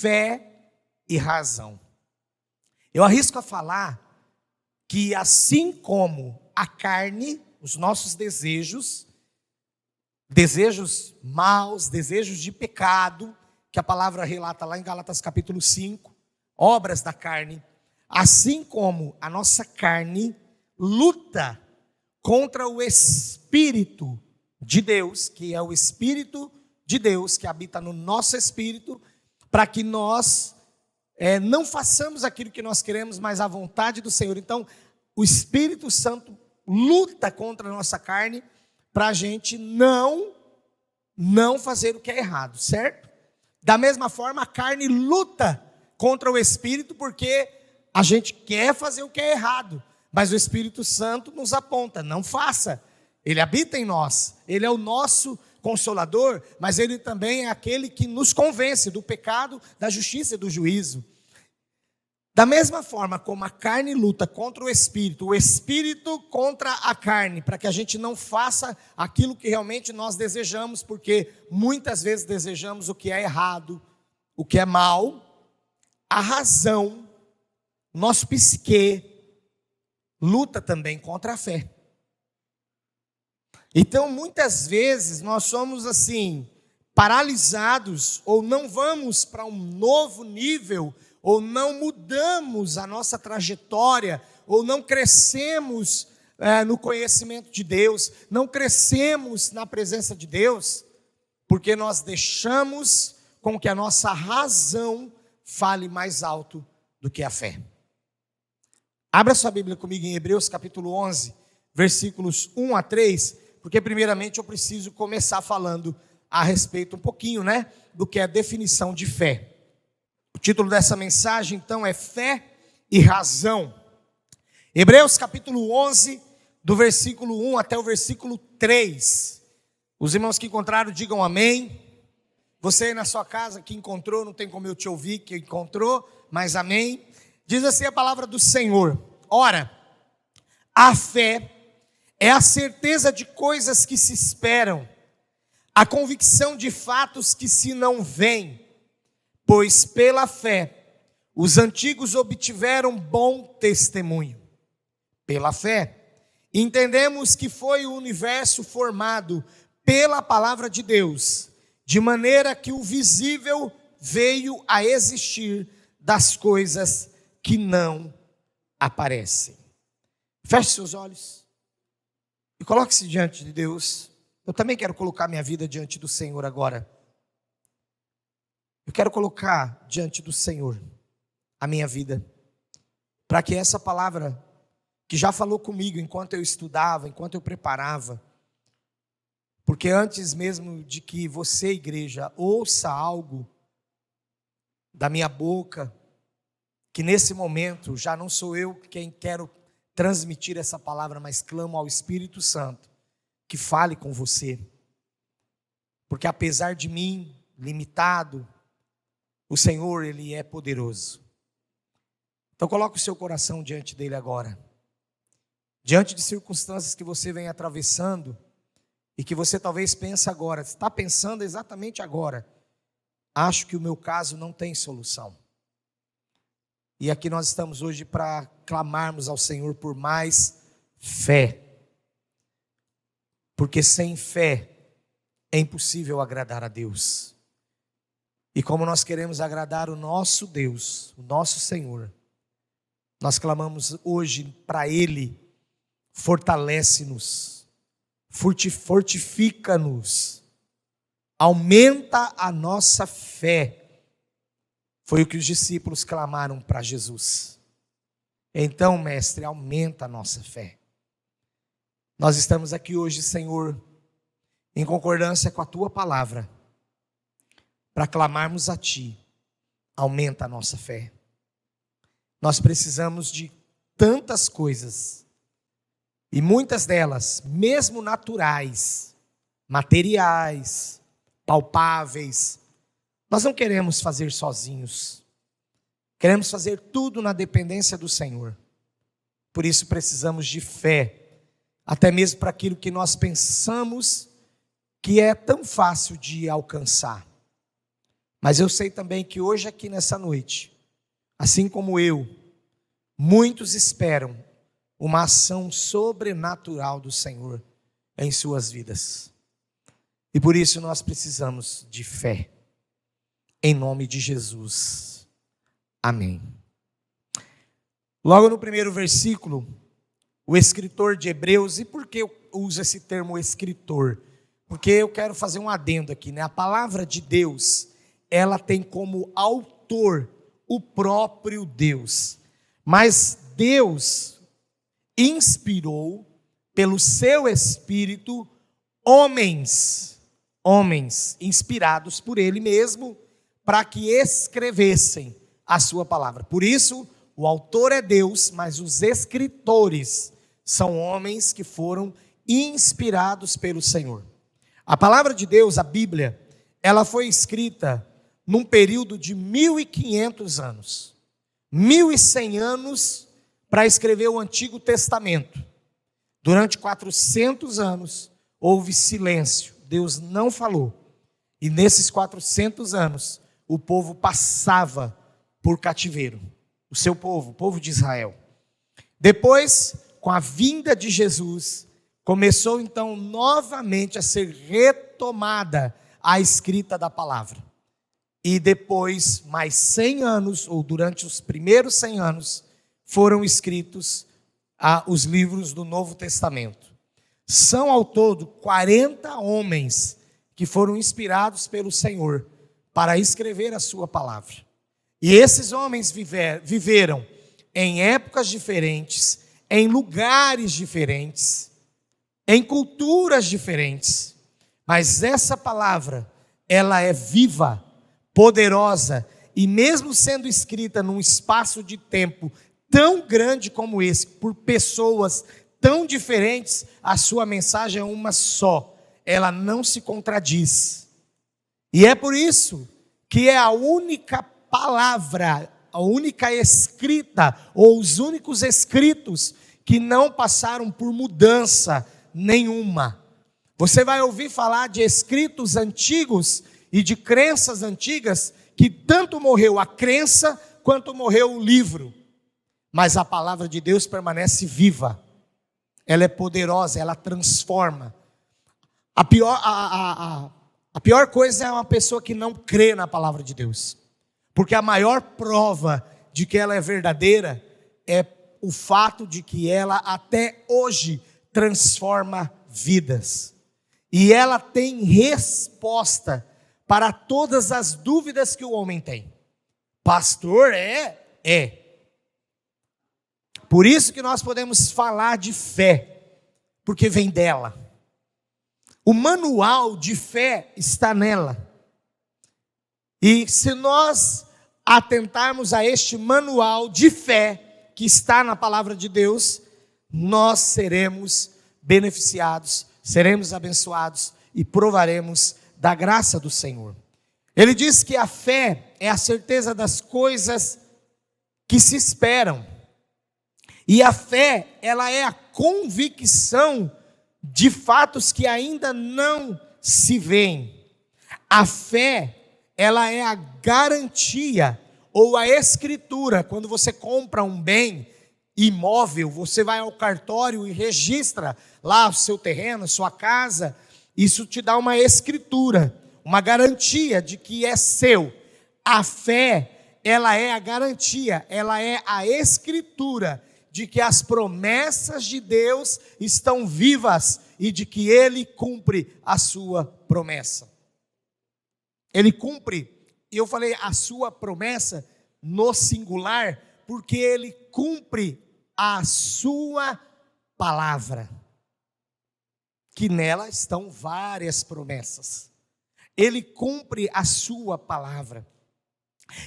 fé e razão. Eu arrisco a falar que assim como a carne, os nossos desejos maus, desejos de pecado, que a palavra relata lá em Gálatas capítulo 5, obras da carne, assim como a nossa carne luta contra o Espírito de Deus, que é o Espírito de Deus que habita no nosso espírito, para que nós não façamos aquilo que nós queremos, mas a vontade do Senhor. Então, o Espírito Santo luta contra a nossa carne, para a gente não fazer o que é errado, certo? Da mesma forma, a carne luta contra o Espírito, porque a gente quer fazer o que é errado, mas o Espírito Santo nos aponta, não faça. Ele habita em nós, Ele é o nosso Consolador, mas Ele também é aquele que nos convence do pecado, da justiça e do juízo. Da mesma forma como a carne luta contra o Espírito contra a carne, para que a gente não faça aquilo que realmente nós desejamos, porque muitas vezes desejamos o que é errado, o que é mal. A razão, nosso psique, luta também contra a fé. Então, muitas vezes, nós somos assim, paralisados, ou não vamos para um novo nível, ou não mudamos a nossa trajetória, ou não crescemos no conhecimento de Deus, não crescemos na presença de Deus, porque nós deixamos com que a nossa razão fale mais alto do que a fé. Abra sua Bíblia comigo em Hebreus capítulo 11, versículos 1 a 3, porque primeiramente eu preciso começar falando a respeito um pouquinho, do que é a definição de fé. O título dessa mensagem então é Fé e Razão. Hebreus capítulo 11, do versículo 1 até o versículo 3. Os irmãos que encontraram, digam amém. Você aí na sua casa que encontrou, não tem como eu te ouvir que encontrou, mas amém. Diz assim a palavra do Senhor: ora, a fé é a certeza de coisas que se esperam, a convicção de fatos que se não veem, pois pela fé os antigos obtiveram bom testemunho. Pela fé entendemos que foi o universo formado pela palavra de Deus, de maneira que o visível veio a existir das coisas que não aparecem. Feche seus olhos e coloque-se diante de Deus. Eu também quero colocar minha vida diante do Senhor agora. Eu quero colocar diante do Senhor a minha vida, para que essa palavra que já falou comigo enquanto eu estudava, enquanto eu preparava, porque antes mesmo de que você, igreja, ouça algo da minha boca, que nesse momento já não sou eu quem quero transmitir essa palavra, mas clamo ao Espírito Santo que fale com você, porque apesar de mim, limitado, o Senhor, Ele é poderoso. Então coloque o seu coração diante dEle agora, diante de circunstâncias que você vem atravessando, e que você talvez pense agora, está pensando exatamente agora, acho que o meu caso não tem solução. E aqui nós estamos hoje para clamarmos ao Senhor por mais fé. Porque sem fé é impossível agradar a Deus. E como nós queremos agradar o nosso Deus, o nosso Senhor, nós clamamos hoje para Ele: fortalece-nos, fortifica-nos, aumenta a nossa fé. Foi o que os discípulos clamaram para Jesus. Então, mestre, aumenta a nossa fé. Nós estamos aqui hoje, Senhor, em concordância com a Tua palavra, para clamarmos a Ti: aumenta a nossa fé. Nós precisamos de tantas coisas, e muitas delas, mesmo naturais, materiais, palpáveis, nós não queremos fazer sozinhos. Queremos fazer tudo na dependência do Senhor. Por isso precisamos de fé, até mesmo para aquilo que nós pensamos que é tão fácil de alcançar. Mas eu sei também que hoje aqui nessa noite, assim como eu, muitos esperam uma ação sobrenatural do Senhor em suas vidas. E por isso nós precisamos de fé. Em nome de Jesus. Amém. Logo no primeiro versículo, o escritor de Hebreus, e por que eu uso esse termo escritor? Porque eu quero fazer um adendo aqui, né? A palavra de Deus, ela tem como autor o próprio Deus. Mas Deus inspirou pelo seu Espírito homens inspirados por Ele mesmo, para que escrevessem a sua palavra. Por isso, o autor é Deus, mas os escritores são homens que foram inspirados pelo Senhor. A palavra de Deus, a Bíblia, ela foi escrita num período de 1.500 anos. 1.100 anos para escrever o Antigo Testamento. Durante 400 anos houve silêncio. Deus não falou. E nesses 400 anos, o povo passava por cativeiro. O seu povo, o povo de Israel. Depois, com a vinda de Jesus, começou então novamente a ser retomada a escrita da palavra. E depois, mais 100 anos, ou durante os primeiros 100 anos, foram escritos os livros do Novo Testamento. São ao todo 40 homens que foram inspirados pelo Senhor para escrever a sua palavra. E esses homens viveram em épocas diferentes, em lugares diferentes, em culturas diferentes. Mas essa palavra, ela é viva, poderosa, e mesmo sendo escrita num espaço de tempo tão grande como esse, por pessoas tão diferentes, a sua mensagem é uma só. Ela não se contradiz. E é por isso que é a única palavra, a única escrita, ou os únicos escritos que não passaram por mudança nenhuma. Você vai ouvir falar de escritos antigos e de crenças antigas, que tanto morreu a crença, quanto morreu o livro. Mas a palavra de Deus permanece viva. Ela é poderosa, ela transforma. A pior coisa é uma pessoa que não crê na palavra de Deus. Porque a maior prova de que ela é verdadeira é o fato de que ela até hoje transforma vidas. E ela tem resposta para todas as dúvidas que o homem tem. Pastor, é. Por isso que nós podemos falar de fé, porque vem dela. O manual de fé está nela. E se nós atentarmos a este manual de fé que está na palavra de Deus, nós seremos beneficiados, seremos abençoados e provaremos da graça do Senhor. Ele diz que a fé é a certeza das coisas que se esperam. E a fé, ela é a convicção de fatos que ainda não se veem. A fé, ela é a garantia ou a escritura. Quando você compra um bem imóvel, você vai ao cartório e registra lá o seu terreno, sua casa. Isso te dá uma escritura, uma garantia de que é seu. A fé, ela é a garantia, ela é a escritura de que as promessas de Deus estão vivas e de que Ele cumpre a sua promessa. Ele cumpre, e eu falei a sua promessa no singular, porque Ele cumpre a sua palavra, que nela estão várias promessas. Ele cumpre a sua palavra.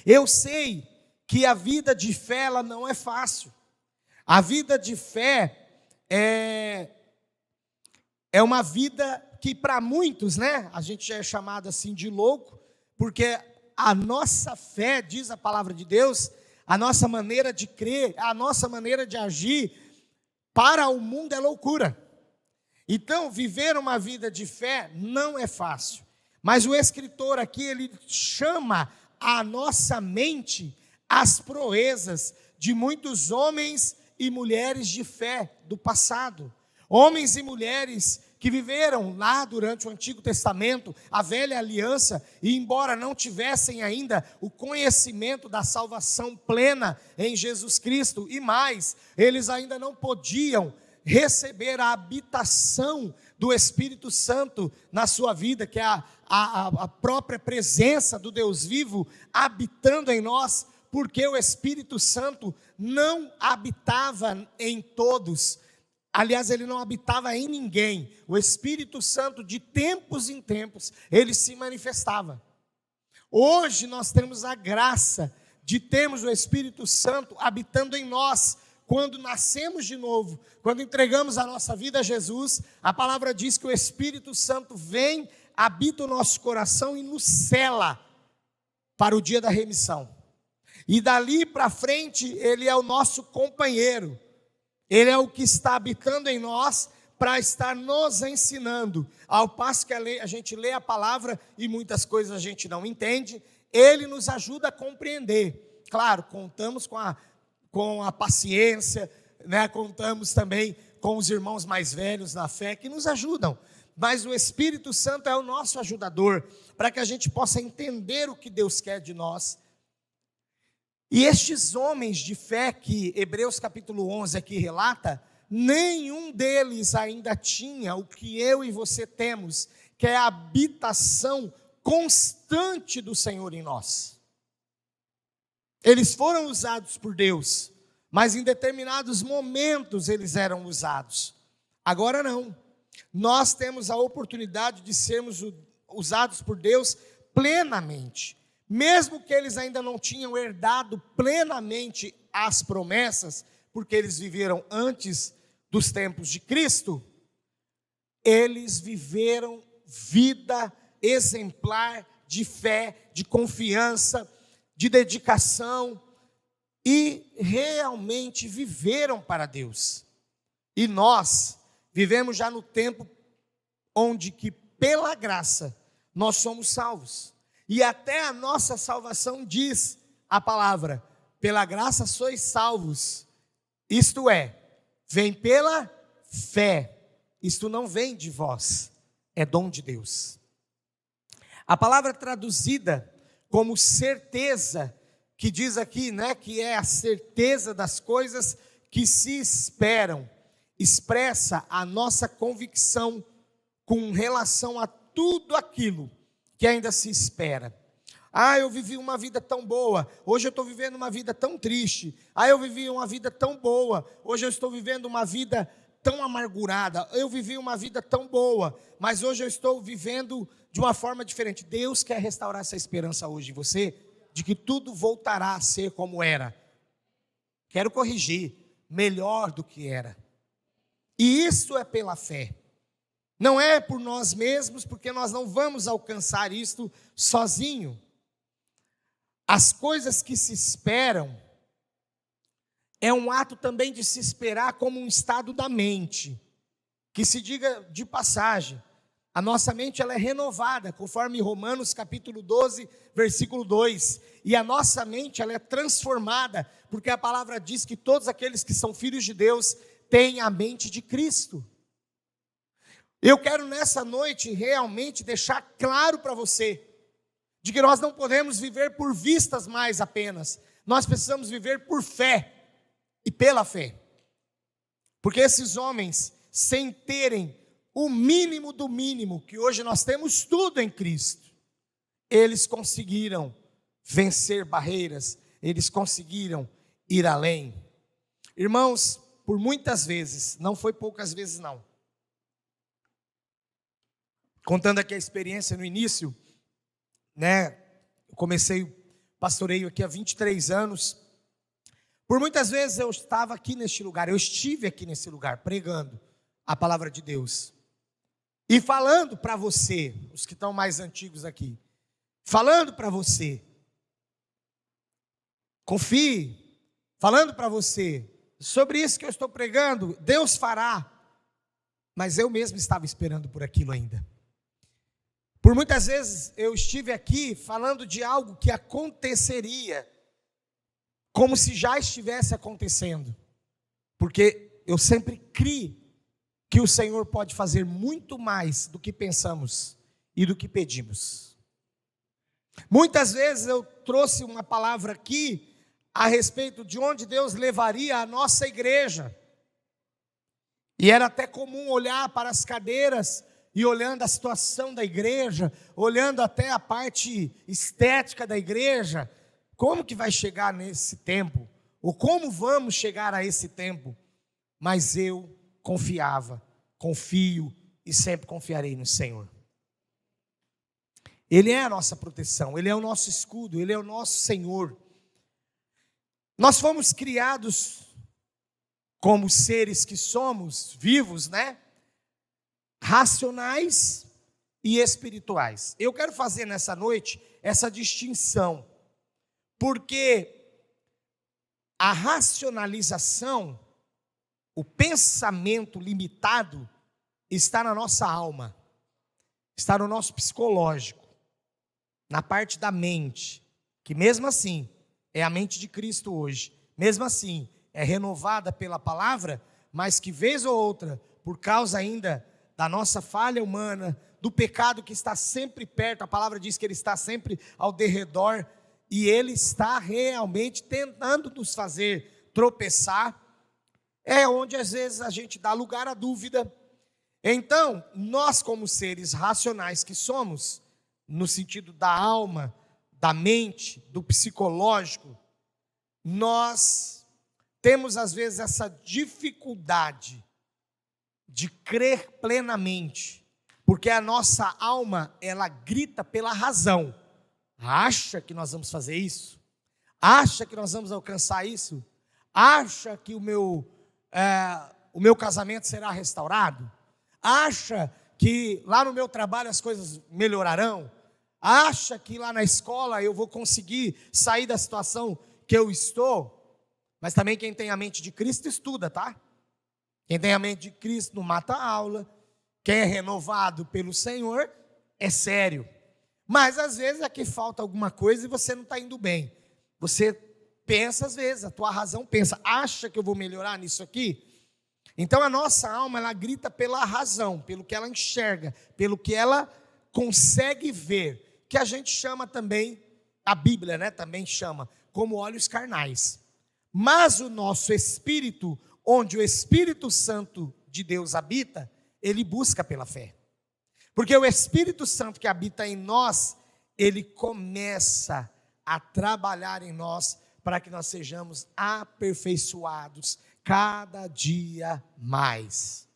Eu sei que a vida de fé, ela não é fácil. A vida de fé é uma vida que para muitos, né, a gente já é chamado assim de louco, porque a nossa fé, diz a palavra de Deus, a nossa maneira de crer, a nossa maneira de agir, para o mundo é loucura. Então, viver uma vida de fé não é fácil, Mas o escritor aqui, ele chama a nossa mente as proezas de muitos homens e mulheres de fé do passado. Homens e mulheres que viveram lá durante o Antigo Testamento, a velha aliança, e embora não tivessem ainda o conhecimento da salvação plena em Jesus Cristo, e mais, eles ainda não podiam receber a habitação do Espírito Santo na sua vida, que é a própria presença do Deus vivo habitando em nós, porque o Espírito Santo não habitava em todos. Aliás, ele não habitava em ninguém. O Espírito Santo, de tempos em tempos, ele se manifestava. Hoje nós temos a graça de termos o Espírito Santo habitando em nós. Quando nascemos de novo, quando entregamos a nossa vida a Jesus, a palavra diz que o Espírito Santo vem, habita o nosso coração e nos sela para o dia da remissão. E dali para frente, ele é o nosso companheiro. Ele é o que está habitando em nós para estar nos ensinando. Ao passo que a gente lê a palavra e muitas coisas a gente não entende, ele nos ajuda a compreender. Claro, contamos com a paciência, né? Contamos também com os irmãos mais velhos na fé que nos ajudam. Mas o Espírito Santo é o nosso ajudador para que a gente possa entender o que Deus quer de nós. E estes homens de fé que Hebreus capítulo 11 aqui relata, nenhum deles ainda tinha o que eu e você temos, que é a habitação constante do Senhor em nós. Eles foram usados por Deus, mas em determinados momentos eles eram usados. Agora não. Nós temos a oportunidade de sermos usados por Deus plenamente. Mesmo que eles ainda não tinham herdado plenamente as promessas, porque eles viveram antes dos tempos de Cristo, eles viveram vida exemplar de fé, de confiança, de dedicação, e realmente viveram para Deus. E nós vivemos já no tempo onde que pela graça nós somos salvos. E até a nossa salvação diz a palavra, pela graça sois salvos. Isto é, vem pela fé. Isto não vem de vós, é dom de Deus. A palavra traduzida como certeza, que diz aqui, né, que é a certeza das coisas que se esperam, expressa a nossa convicção com relação a tudo aquilo que ainda se espera. Eu vivi uma vida tão boa, hoje eu estou vivendo uma vida tão triste. Eu vivi uma vida tão boa, hoje eu estou vivendo uma vida tão amargurada. Eu vivi uma vida tão boa, mas hoje eu estou vivendo de uma forma diferente. Deus quer restaurar essa esperança hoje em você, de que tudo voltará a ser como era. Quero corrigir, melhor do que era. E isso é pela fé. Não é por nós mesmos, porque nós não vamos alcançar isto sozinho. As coisas que se esperam é um ato também de se esperar como um estado da mente, que se diga de passagem, a nossa mente ela é renovada, conforme Romanos capítulo 12, versículo 2, e a nossa mente ela é transformada, porque a palavra diz que todos aqueles que são filhos de Deus têm a mente de Cristo. Eu quero nessa noite realmente deixar claro para você, de que nós não podemos viver por vistas mais apenas, nós precisamos viver por fé e pela fé, porque esses homens, sem terem o mínimo do mínimo, que hoje nós temos tudo em Cristo, eles conseguiram vencer barreiras, eles conseguiram ir além. Irmãos, por muitas vezes, não foi poucas vezes não, contando aqui a experiência no início, né? Eu comecei o pastoreio aqui há 23 anos. Por muitas vezes eu estava aqui neste lugar, eu estive aqui nesse lugar, pregando a palavra de Deus. E falando para você, os que estão mais antigos aqui, falando para você, confie, falando para você, sobre isso que eu estou pregando, Deus fará. Mas eu mesmo estava esperando por aquilo ainda. Por muitas vezes eu estive aqui falando de algo que aconteceria, como se já estivesse acontecendo, porque eu sempre criei que o Senhor pode fazer muito mais do que pensamos e do que pedimos. Muitas vezes eu trouxe uma palavra aqui a respeito de onde Deus levaria a nossa igreja. E era até comum olhar para as cadeiras e olhando a situação da igreja, olhando até a parte estética da igreja, como que vai chegar nesse tempo? Ou como vamos chegar a esse tempo? Mas eu confiava, confio e sempre confiarei no Senhor. Ele é a nossa proteção, Ele é o nosso escudo, Ele é o nosso Senhor. Nós fomos criados como seres que somos, vivos, né? Racionais e espirituais. Eu quero fazer nessa noite essa distinção, porque a racionalização, o pensamento limitado, está na nossa alma, está no nosso psicológico, na parte da mente, que mesmo assim é a mente de Cristo hoje, mesmo assim é renovada pela palavra, mas que vez ou outra, por causa ainda da nossa falha humana, do pecado que está sempre perto, a palavra diz que ele está sempre ao derredor, e ele está realmente tentando nos fazer tropeçar, é onde às vezes a gente dá lugar à dúvida. Então, nós como seres racionais que somos, no sentido da alma, da mente, do psicológico, nós temos às vezes essa dificuldade de crer plenamente, porque a nossa alma, ela grita pela razão, acha que nós vamos fazer isso, acha que nós vamos alcançar isso, acha que o meu casamento será restaurado, acha que lá no meu trabalho as coisas melhorarão, acha que lá na escola eu vou conseguir sair da situação que eu estou. Mas também quem tem a mente de Cristo estuda, tá? Quem tem a mente de Cristo não mata a aula. Quem é renovado pelo Senhor é sério. Mas às vezes é que falta alguma coisa e você não está indo bem. Você pensa às vezes, a tua razão pensa, acha que eu vou melhorar nisso aqui? Então a nossa alma, ela grita pela razão, pelo que ela enxerga, pelo que ela consegue ver, que a gente chama também, a Bíblia, né, também chama, como olhos carnais. Mas o nosso espírito, onde o Espírito Santo de Deus habita, ele busca pela fé. Porque o Espírito Santo que habita em nós, ele começa a trabalhar em nós para que nós sejamos aperfeiçoados cada dia mais.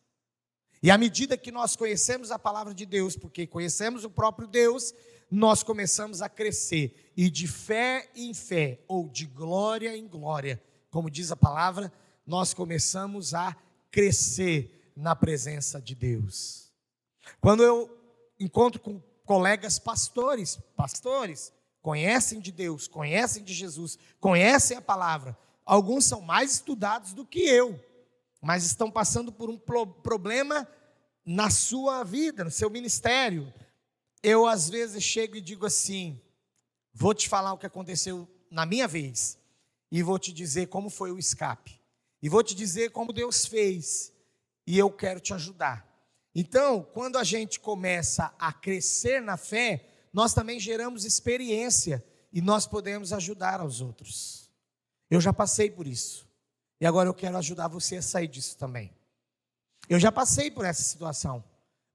E à medida que nós conhecemos a palavra de Deus, porque conhecemos o próprio Deus, nós começamos a crescer, e de fé em fé, ou de glória em glória, como diz a palavra, nós começamos a crescer na presença de Deus. Quando eu encontro com colegas pastores, conhecem de Deus, conhecem de Jesus, conhecem a palavra, alguns são mais estudados do que eu, mas estão passando por um problema na sua vida, no seu ministério. Eu às vezes chego e digo assim, vou te falar o que aconteceu na minha vez, e vou te dizer como foi o escape, e vou te dizer como Deus fez, e eu quero te ajudar. Então, quando a gente começa a crescer na fé, nós também geramos experiência, e nós podemos ajudar aos outros. Eu já passei por isso, e agora eu quero ajudar você a sair disso também. Eu já passei por essa situação,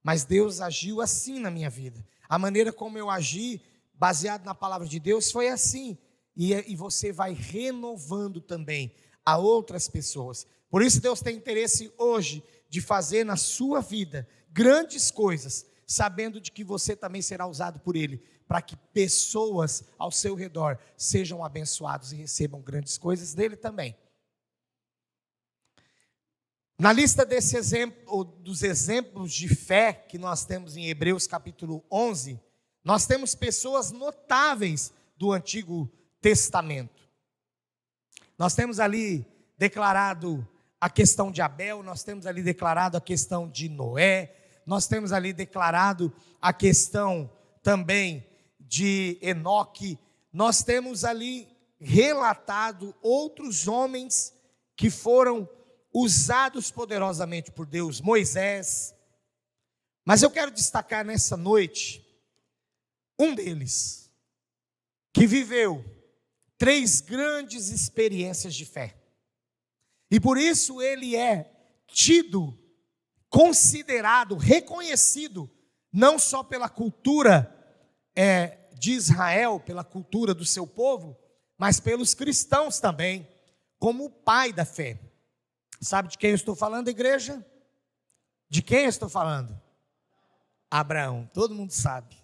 mas Deus agiu assim na minha vida. A maneira como eu agi, baseado na palavra de Deus, foi assim. E você vai renovando também a outras pessoas. Por isso Deus tem interesse hoje de fazer na sua vida grandes coisas, sabendo de que você também será usado por Ele, para que pessoas ao seu redor sejam abençoados e recebam grandes coisas dele também. Na lista desse exemplo, dos exemplos de fé que nós temos em Hebreus capítulo 11, nós temos pessoas notáveis do Antigo Testamento. Nós temos ali declarado a questão de Abel, nós temos ali declarado a questão de Noé, nós temos ali declarado a questão também de Enoque, nós temos ali relatado outros homens que foram usados poderosamente por Deus, Moisés. Mas eu quero destacar nessa noite um deles, que viveu 3 grandes experiências de fé. E por isso ele é tido, considerado, reconhecido, não só pela cultura de Israel, pela cultura do seu povo, mas pelos cristãos também, como o pai da fé. Sabe de quem eu estou falando, igreja? De quem eu estou falando? Abraão, todo mundo sabe.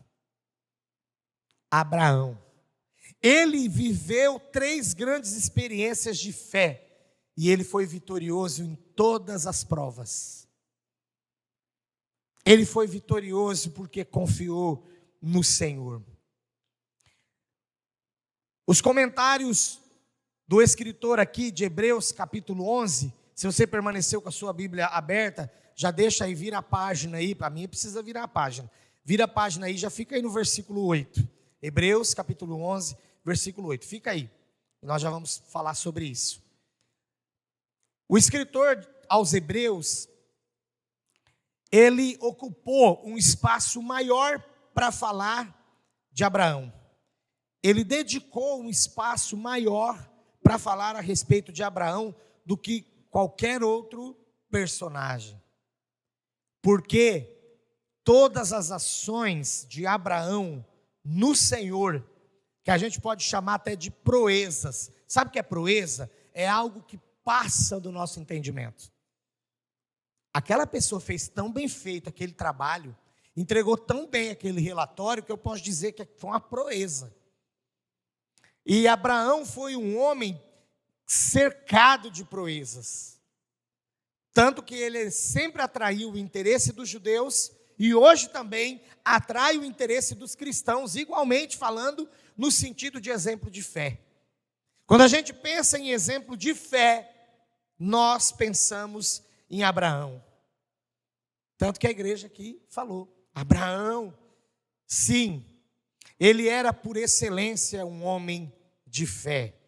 Abraão. Ele viveu 3 grandes experiências de fé, e ele foi vitorioso em todas as provas. Ele foi vitorioso porque confiou no Senhor. Os comentários do escritor aqui de Hebreus capítulo 11, se você permaneceu com a sua Bíblia aberta, já deixa aí, vira a página aí, para mim precisa virar a página. Vira a página aí, já fica aí no versículo 8. Hebreus capítulo 11, versículo 8. Fica aí, nós já vamos falar sobre isso. O escritor aos Hebreus, ele ocupou um espaço maior para falar de Abraão. Ele dedicou um espaço maior para falar a respeito de Abraão do que qualquer outro personagem. Porque todas as ações de Abraão no Senhor, que a gente pode chamar até de proezas. Sabe o que é proeza? É algo que passa do nosso entendimento. Aquela pessoa fez tão bem feito aquele trabalho, entregou tão bem aquele relatório, que eu posso dizer que foi uma proeza. E Abraão foi um homem cercado de proezas. Tanto que ele sempre atraiu o interesse dos judeus e hoje também atrai o interesse dos cristãos, igualmente falando no sentido de exemplo de fé. Quando a gente pensa em exemplo de fé, nós pensamos em Abraão. Tanto que a igreja aqui falou, Abraão, sim, ele era por excelência um homem de fé.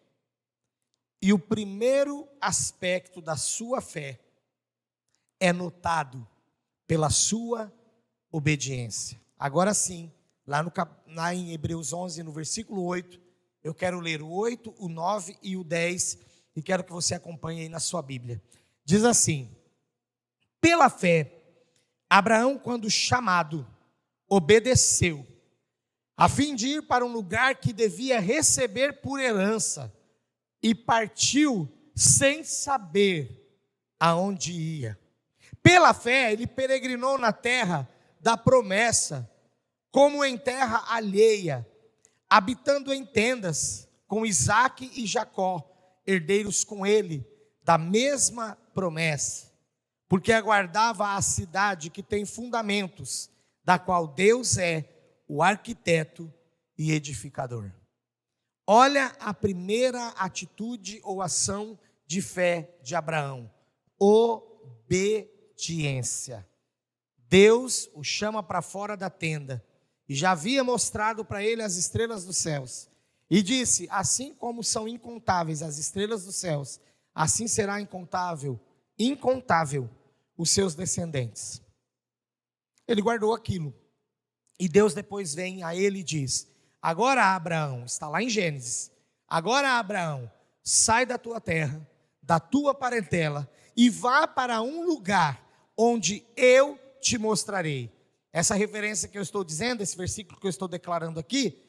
E o primeiro aspecto da sua fé é notado pela sua obediência. Agora sim, lá em Hebreus 11, no versículo 8, eu quero ler o 8, o 9 e o 10, e quero que você acompanhe aí na sua Bíblia. Diz assim: pela fé, Abraão, quando chamado, obedeceu, a fim de ir para um lugar que devia receber por herança, e partiu sem saber aonde ia. Pela fé, ele peregrinou na terra da promessa, como em terra alheia, habitando em tendas, com Isaque e Jacó, herdeiros com ele, da mesma promessa, porque aguardava a cidade que tem fundamentos, da qual Deus é o arquiteto e edificador. Olha a primeira atitude ou ação de fé de Abraão: obediência. Deus o chama para fora da tenda, e já havia mostrado para ele as estrelas dos céus, e disse: assim como são incontáveis as estrelas dos céus, assim será incontável os seus descendentes. Ele guardou aquilo, e Deus depois vem a ele e diz: agora Abraão, está lá em Gênesis, agora Abraão, sai da tua terra, da tua parentela, e vá para um lugar onde eu te mostrarei. Essa referência que eu estou dizendo, esse versículo que eu estou declarando aqui,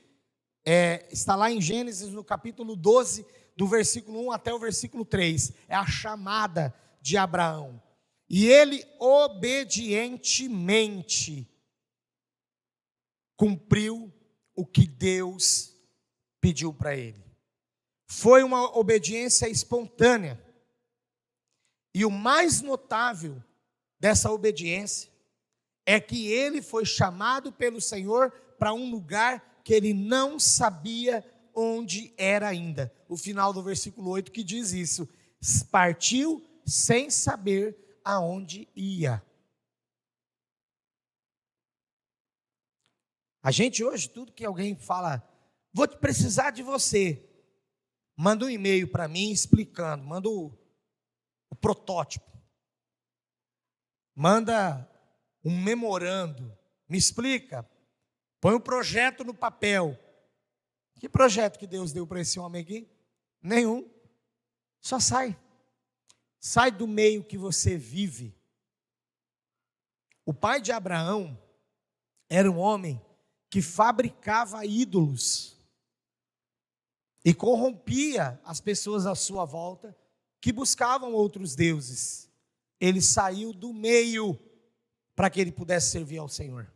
está lá em Gênesis, no capítulo 12, do versículo 1 até o versículo 3, é a chamada de Abraão, e ele obedientemente cumpriu o que Deus pediu para ele. Foi uma obediência espontânea, e o mais notável dessa obediência é que ele foi chamado pelo Senhor para um lugar que ele não sabia onde era ainda. O final do versículo 8 que diz isso: partiu sem saber aonde ia. A gente hoje, tudo que alguém fala, vou precisar de você, manda um e-mail para mim explicando, manda o protótipo, manda um memorando, me explica, põe o projeto no papel. Que projeto que Deus deu para esse homem aqui? Nenhum. Só sai. Sai do meio que você vive. O pai de Abraão era um homem que fabricava ídolos e corrompia as pessoas à sua volta que buscavam outros deuses. Ele saiu do meio para que ele pudesse servir ao Senhor.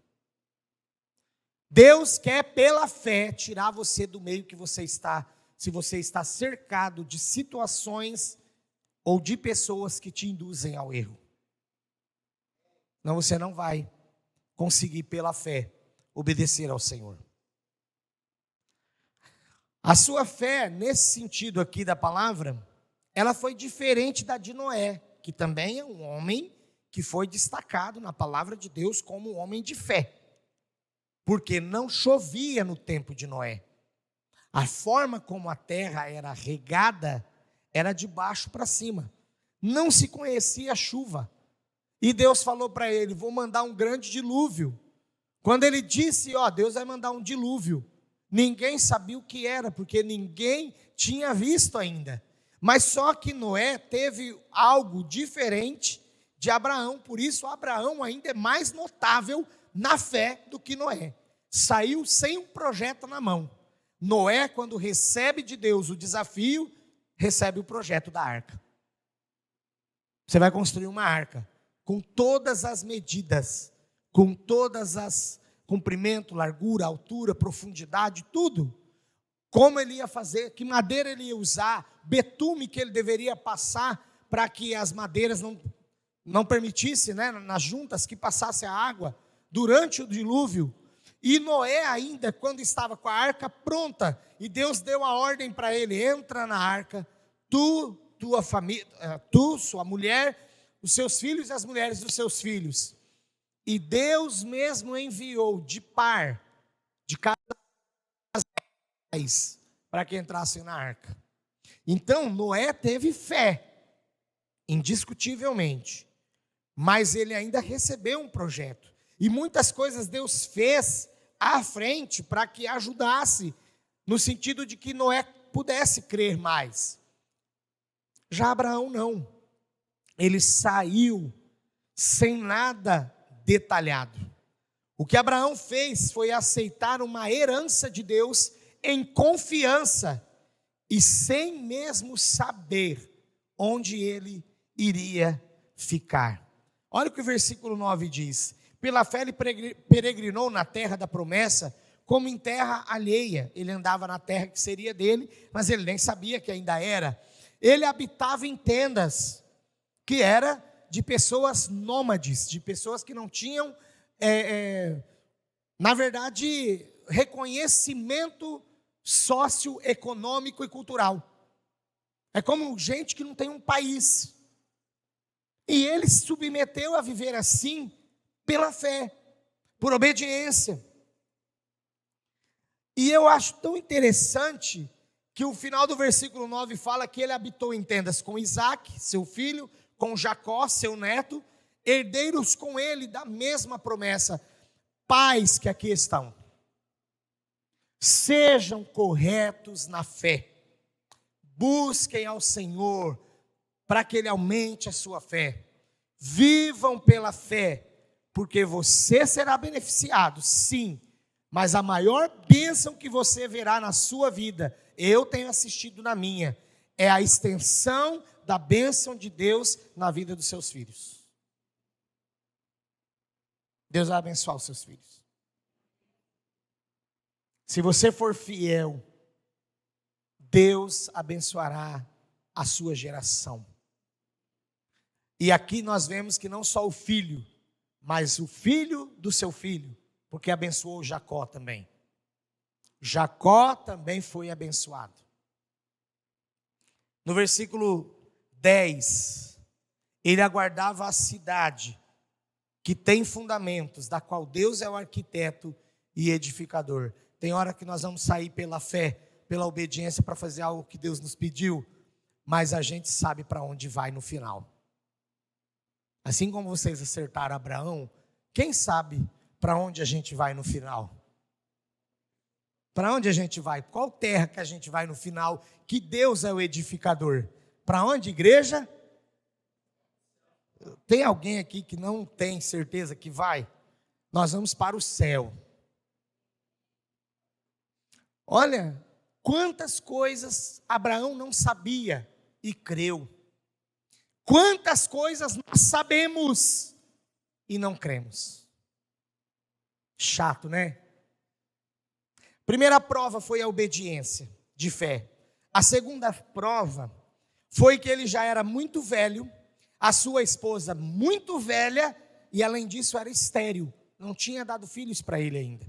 Deus quer pela fé tirar você do meio que você está, se você está cercado de situações ou de pessoas que te induzem ao erro. Não, você não vai conseguir pela fé obedecer ao Senhor. A sua fé, nesse sentido aqui da palavra, ela foi diferente da de Noé, que também é um homem que foi destacado na palavra de Deus como um homem de fé. Porque não chovia no tempo de Noé. A forma como a terra era regada era de baixo para cima. Não se conhecia a chuva. E Deus falou para ele, vou mandar um grande dilúvio. Quando ele disse, Deus vai mandar um dilúvio, ninguém sabia o que era, porque ninguém tinha visto ainda. Mas só que Noé teve algo diferente de Abraão, por isso Abraão ainda é mais notável na fé do que Noé. Saiu sem um projeto na mão. Noé, quando recebe de Deus o desafio, recebe o projeto da arca. Você vai construir uma arca com todas as medidas, com todas as comprimento, largura, altura, profundidade, tudo. Como ele ia fazer, que madeira ele ia usar, betume que ele deveria passar para que as madeiras não permitissem, nas juntas que passasse a água durante o dilúvio. E Noé ainda, quando estava com a arca pronta, e Deus deu a ordem para ele, entra na arca, tua família, sua mulher, os seus filhos e as mulheres dos seus filhos. E Deus mesmo enviou de par, de casais, para que entrassem na arca. Então, Noé teve fé, indiscutivelmente, mas ele ainda recebeu um projeto. E muitas coisas Deus fez à frente para que ajudasse, no sentido de que Noé pudesse crer mais. Já Abraão não. Ele saiu sem nada detalhado. O que Abraão fez foi aceitar uma herança de Deus em confiança e sem mesmo saber onde ele iria ficar. Olha o que o versículo 9 diz. Pela fé ele peregrinou na terra da promessa, como em terra alheia. Ele andava na terra que seria dele, mas ele nem sabia que ainda era. Ele habitava em tendas, que era de pessoas nômades, de pessoas que não tinham, na verdade, reconhecimento socioeconômico e cultural. É como gente que não tem um país. E ele se submeteu a viver assim, pela fé, por obediência. E eu acho tão interessante que o final do versículo 9 fala que ele habitou em tendas com Isaac, seu filho, com Jacó, seu neto, herdeiros com ele da mesma promessa. Pais que aqui estão, sejam corretos na fé, busquem ao Senhor para que Ele aumente a sua fé, vivam pela fé, porque você será beneficiado, sim, mas a maior bênção que você verá na sua vida, eu tenho assistido na minha, é a extensão da bênção de Deus na vida dos seus filhos. Deus vai abençoar os seus filhos. Se você for fiel, Deus abençoará a sua geração. E aqui nós vemos que não só o filho, mas o filho do seu filho, porque abençoou Jacó também. Jacó também foi abençoado. No versículo 10, ele aguardava a cidade que tem fundamentos, da qual Deus é o arquiteto, e edificador. Tem hora que nós vamos sair pela fé, pela obediência para fazer algo que Deus nos pediu, mas a gente sabe para onde vai no final. Assim como vocês acertaram Abraão, quem sabe para onde a gente vai no final? Para onde a gente vai? Qual terra que a gente vai no final? Que Deus é o edificador. Para onde, igreja? Tem alguém aqui que não tem certeza que vai? Nós vamos para o céu. Olha, quantas coisas Abraão não sabia e creu. Quantas coisas nós sabemos e não cremos. Chato, né? Primeira prova foi a obediência de fé. A segunda prova foi que ele já era muito velho, a sua esposa muito velha, e além disso era estéril, não tinha dado filhos para ele ainda.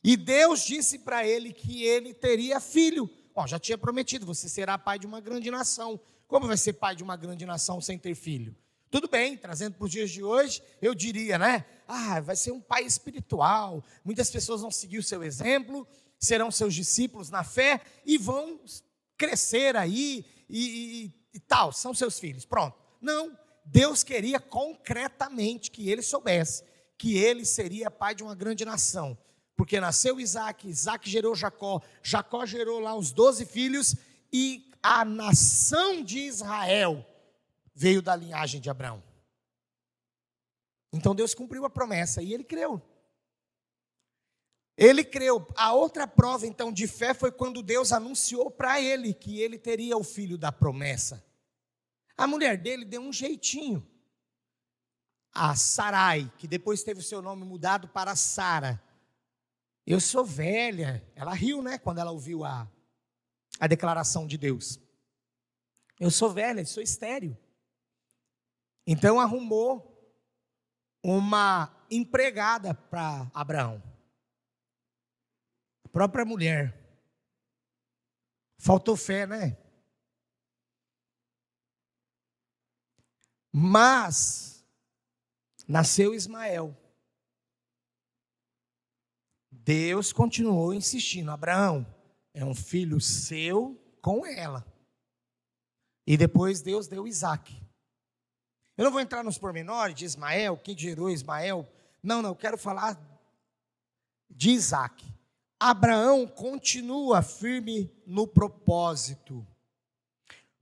E Deus disse para ele que ele teria filho. Já tinha prometido, você será pai de uma grande nação. Como vai ser pai de uma grande nação sem ter filho? Tudo bem, trazendo para os dias de hoje, eu diria, né? Vai ser um pai espiritual, muitas pessoas vão seguir o seu exemplo, serão seus discípulos na fé e vão crescer aí e tal, são seus filhos, pronto. Não, Deus queria concretamente que ele soubesse que ele seria pai de uma grande nação, porque nasceu Isaac, Isaac gerou Jacó, Jacó gerou lá os 12 filhos, e a nação de Israel veio da linhagem de Abraão. Então Deus cumpriu a promessa e ele creu. Ele creu. A outra prova então de fé foi quando Deus anunciou para ele que ele teria o filho da promessa. A mulher dele deu um jeitinho. A Sarai, que depois teve o seu nome mudado para Sara. Eu sou velha. Ela riu, né, quando ela ouviu a declaração de Deus. Eu sou velha, sou estéril. Então arrumou uma empregada para Abraão. A própria mulher. Faltou fé, né? Mas nasceu Ismael. Deus continuou insistindo: Abraão, é um filho seu com ela. E depois Deus deu Isaac. Eu não vou entrar nos pormenores de Ismael, quem gerou Ismael. Não, eu quero falar de Isaac. Abraão continua firme no propósito.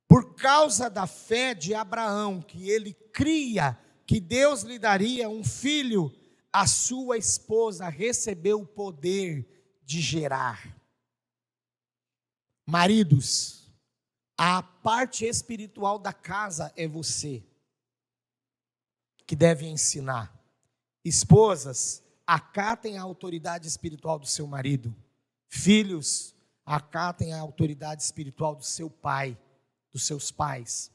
Por causa da fé de Abraão, que ele cria que Deus lhe daria um filho, a sua esposa recebeu o poder de gerar. Maridos, a parte espiritual da casa é você que deve ensinar. Esposas, acatem a autoridade espiritual do seu marido. Filhos, acatem a autoridade espiritual do seu pai, dos seus pais.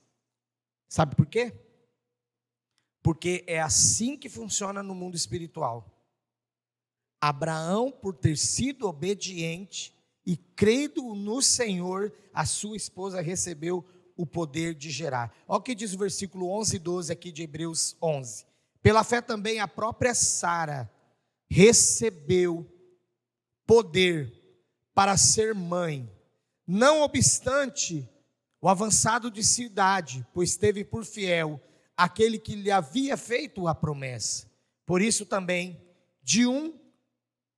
Sabe por quê? Porque é assim que funciona no mundo espiritual. Abraão, por ter sido obediente e crendo no Senhor, a sua esposa recebeu o poder de gerar. Olha o que diz o versículo 11 e 12 aqui de Hebreus 11. Pela fé também a própria Sara recebeu poder para ser mãe, não obstante o avançado de sua idade, pois teve por fiel aquele que lhe havia feito a promessa. Por isso também, de um,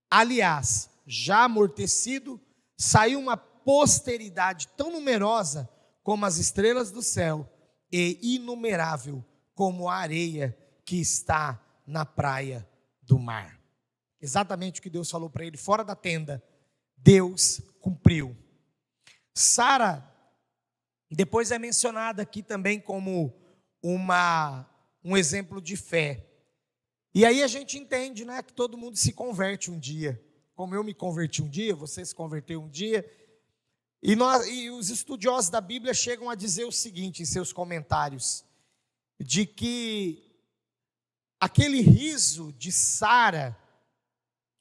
aliás, já amortecido, saiu uma posteridade tão numerosa como as estrelas do céu e inumerável como a areia que está na praia do mar. Exatamente o que Deus falou para ele fora da tenda, Deus cumpriu. Sara, depois é mencionada aqui também como um exemplo de fé. E aí a gente entende, né, que todo mundo se converte um dia. Como eu me converti um dia, você se converteu um dia. E os estudiosos da Bíblia chegam a dizer o seguinte em seus comentários, de que aquele riso de Sara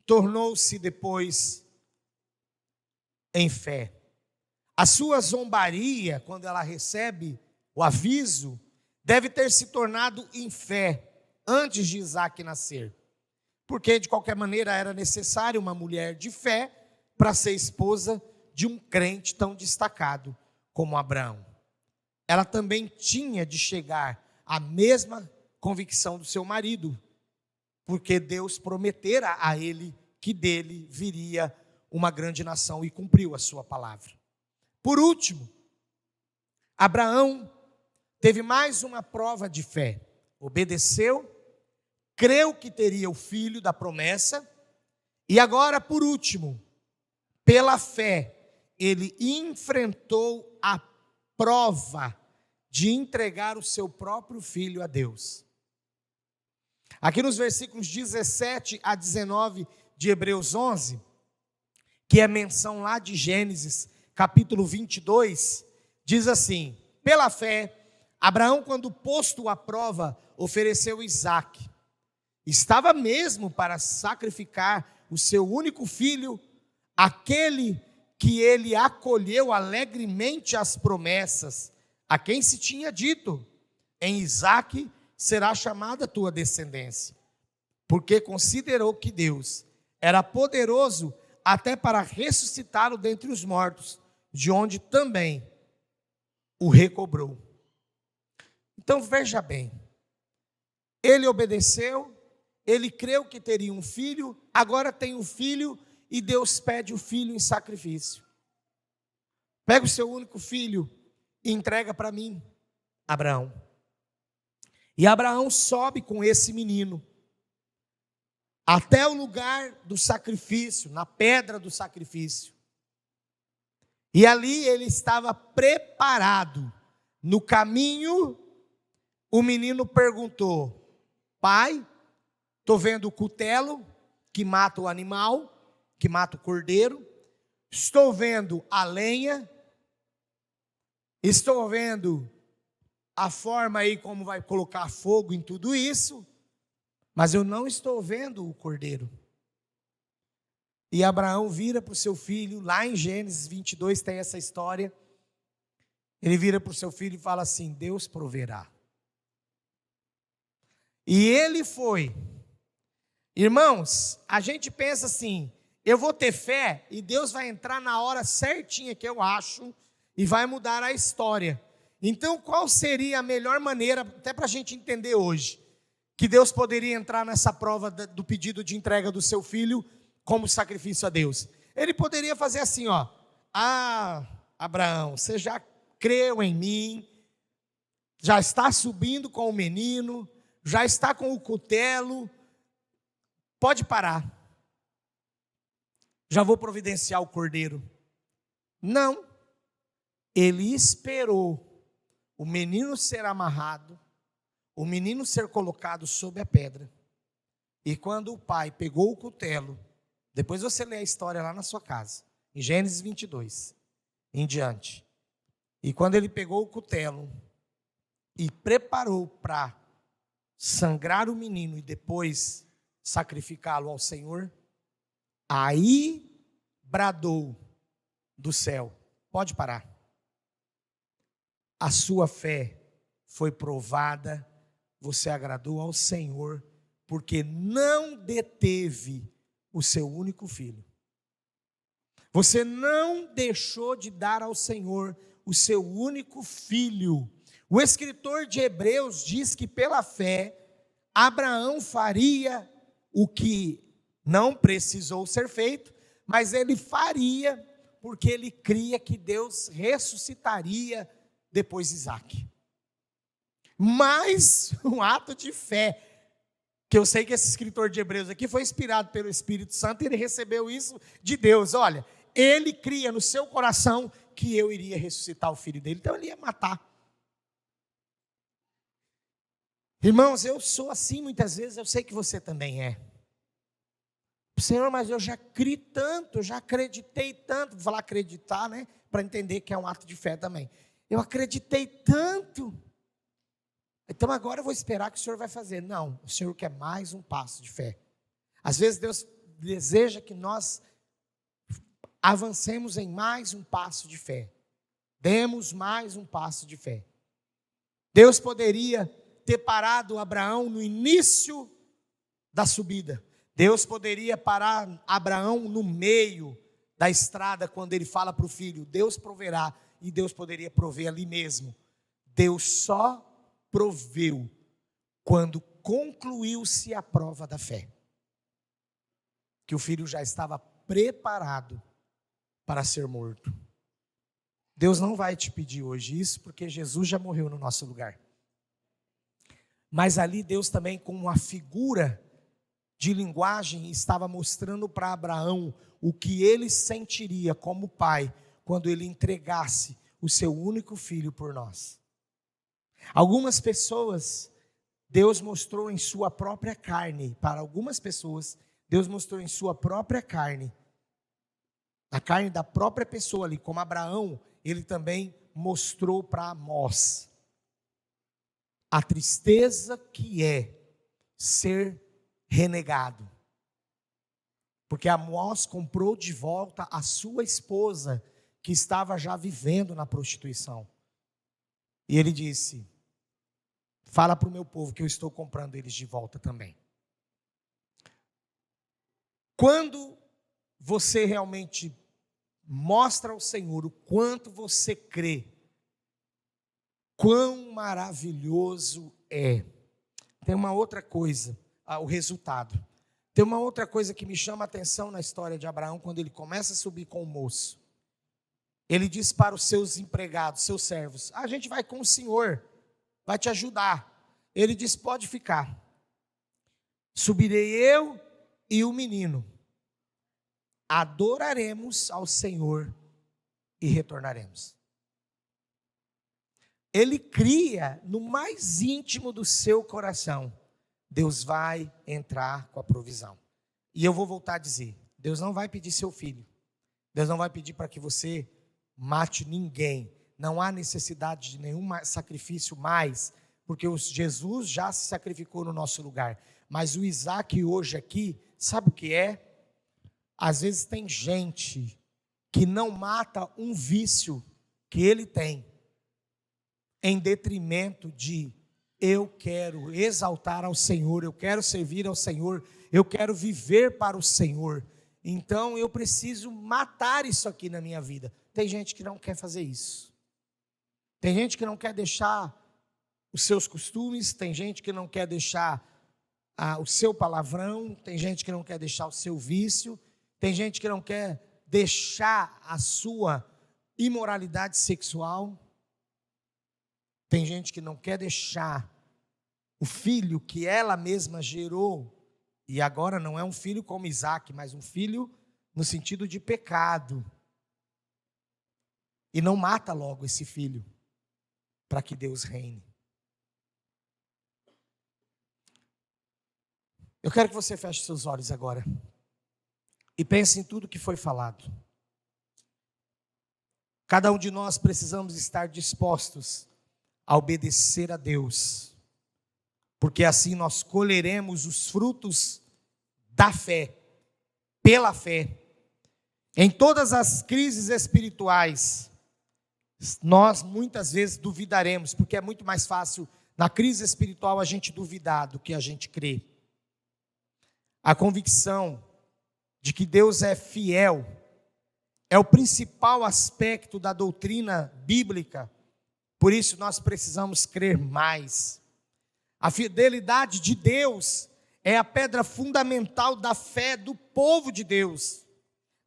tornou-se depois em fé. A sua zombaria, quando ela recebe o aviso, deve ter se tornado em fé antes de Isaac nascer. porque de qualquer maneira era necessário uma mulher de fé para ser esposa de um crente tão destacado como Abraão. Ela também tinha de chegar à mesma convicção do seu marido, porque Deus prometera a ele que dele viria uma grande nação e cumpriu a sua palavra. Por último, Abraão teve mais uma prova de fé. Obedeceu, creu que teria o filho da promessa, e agora, por último, pela fé, ele enfrentou a prova de entregar o seu próprio filho a Deus. Aqui nos versículos 17 a 19 de Hebreus 11, que é menção lá de Gênesis, capítulo 22, diz assim: pela fé, Abraão, quando posto à prova, ofereceu Isaque. Estava mesmo para sacrificar o seu único filho, aquele que ele acolheu alegremente as promessas, a quem se tinha dito: em Isaque será chamada tua descendência, porque considerou que Deus era poderoso até para ressuscitá-lo dentre os mortos, de onde também o recobrou. Então veja bem, ele obedeceu, ele creu que teria um filho, agora tem um filho e Deus pede o filho em sacrifício. Pega o seu único filho e entrega para mim, Abraão. E Abraão sobe com esse menino até o lugar do sacrifício, na pedra do sacrifício. E ali ele estava preparado. No caminho, o menino perguntou: pai, estou vendo o cutelo que mata o animal, que mata o cordeiro, estou vendo a lenha, estou vendo a forma aí como vai colocar fogo em tudo isso, mas eu não estou vendo o cordeiro. E Abraão vira para o seu filho, lá em Gênesis 22 tem essa história, ele vira para o seu filho e fala assim: Deus proverá. E ele foi. Irmãos, a gente pensa assim: eu vou ter fé e Deus vai entrar na hora certinha que eu acho e vai mudar a história. Então qual seria a melhor maneira, até para a gente entender hoje, que Deus poderia entrar nessa prova do pedido de entrega do seu filho como sacrifício a Deus? Ele poderia fazer assim, ó: ah, Abraão, você já creu em mim, já está subindo com o menino, já está com o cutelo, pode parar, já vou providenciar o cordeiro. Não, ele esperou o menino ser amarrado, o menino ser colocado sob a pedra, e quando o pai pegou o cutelo, depois você lê a história lá na sua casa, em Gênesis 22, em diante, e quando ele pegou o cutelo e preparou para sangrar o menino e depois sacrificá-lo ao Senhor, aí bradou do céu: pode parar, a sua fé foi provada, você agradou ao Senhor, porque não deteve o seu único filho. Você não deixou de dar ao Senhor o seu único filho. O escritor de Hebreus diz que pela fé, Abraão faria o que não precisou ser feito, mas ele faria porque ele cria que Deus ressuscitaria depois de Isaque. Mais um ato de fé, que eu sei que esse escritor de Hebreus aqui foi inspirado pelo Espírito Santo, e ele recebeu isso de Deus. Olha, ele cria no seu coração que eu iria ressuscitar o filho dele, então ele ia matar. Irmãos, eu sou assim muitas vezes, eu sei que você também é. Senhor, mas eu já criei tanto, eu já acreditei tanto, vou falar acreditar, né, para entender que é um ato de fé também. Eu acreditei tanto, então agora eu vou esperar que o Senhor vai fazer. Não, o Senhor quer mais um passo de fé. Às vezes Deus deseja que nós avancemos em mais um passo de fé. Demos mais um passo de fé. Deus poderia ter parado Abraão no início da subida. Deus poderia parar Abraão no meio da estrada quando ele fala para o filho, Deus proverá, e Deus poderia prover ali mesmo. Deus só proveu quando concluiu-se a prova da fé, que o filho já estava preparado para ser morto. Deus não vai te pedir hoje isso, porque Jesus já morreu no nosso lugar. Mas ali Deus também, com uma figura de linguagem, estava mostrando para Abraão o que ele sentiria como pai, quando ele entregasse o seu único filho por nós. Algumas pessoas, Deus mostrou em sua própria carne, para algumas pessoas, Deus mostrou em sua própria carne, a carne da própria pessoa ali, como Abraão, ele também mostrou para Amós a tristeza que é ser renegado. Porque Amós comprou de volta a sua esposa, que estava já vivendo na prostituição. E ele disse, fala para o meu povo que eu estou comprando eles de volta também. Quando você realmente mostra ao Senhor o quanto você crê, quão maravilhoso é. Tem uma outra coisa, o resultado. Tem uma outra coisa que me chama a atenção na história de Abraão, quando ele começa a subir com o moço. Ele diz para os seus empregados, seus servos, a gente vai com o Senhor, vai te ajudar. Ele diz, pode ficar. Subirei eu e o menino. Adoraremos ao Senhor e retornaremos. Ele cria no mais íntimo do seu coração, Deus vai entrar com a provisão. E eu vou voltar a dizer, Deus não vai pedir seu filho. Deus não vai pedir para que você mate ninguém. Não há necessidade de nenhum sacrifício mais, porque Jesus já se sacrificou no nosso lugar. Mas o Isaac hoje aqui, sabe o que é? Às vezes tem gente que não mata um vício que ele tem, em detrimento de eu quero exaltar ao Senhor, eu quero servir ao Senhor, eu quero viver para o Senhor, então eu preciso matar isso aqui na minha vida. Tem gente que não quer fazer isso, tem gente que não quer deixar os seus costumes, tem gente que não quer deixar o seu palavrão, tem gente que não quer deixar o seu vício, tem gente que não quer deixar a sua imoralidade sexual, tem gente que não quer deixar o filho que ela mesma gerou, e agora não é um filho como Isaac, mas um filho no sentido de pecado, e não mata logo esse filho, para que Deus reine. Eu quero que você feche seus olhos agora, e pense em tudo que foi falado. Cada um de nós precisamos estar dispostos a obedecer a Deus, porque assim nós colheremos os frutos da fé, pela fé. Em todas as crises espirituais, nós muitas vezes duvidaremos, porque é muito mais fácil na crise espiritual a gente duvidar do que a gente crer. A convicção de que Deus é fiel é o principal aspecto da doutrina bíblica. Por isso nós precisamos crer mais. A fidelidade de Deus é a pedra fundamental da fé do povo de Deus.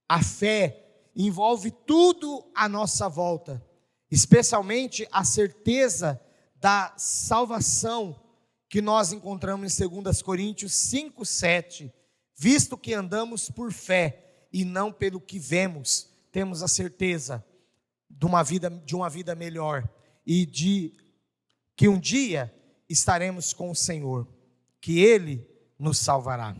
A fé envolve tudo à nossa volta, especialmente a certeza da salvação que nós encontramos em 2 Coríntios 5:7. Visto que andamos por fé e não pelo que vemos, temos a certeza de uma vida melhor e de que um dia estaremos com o Senhor, que Ele nos salvará.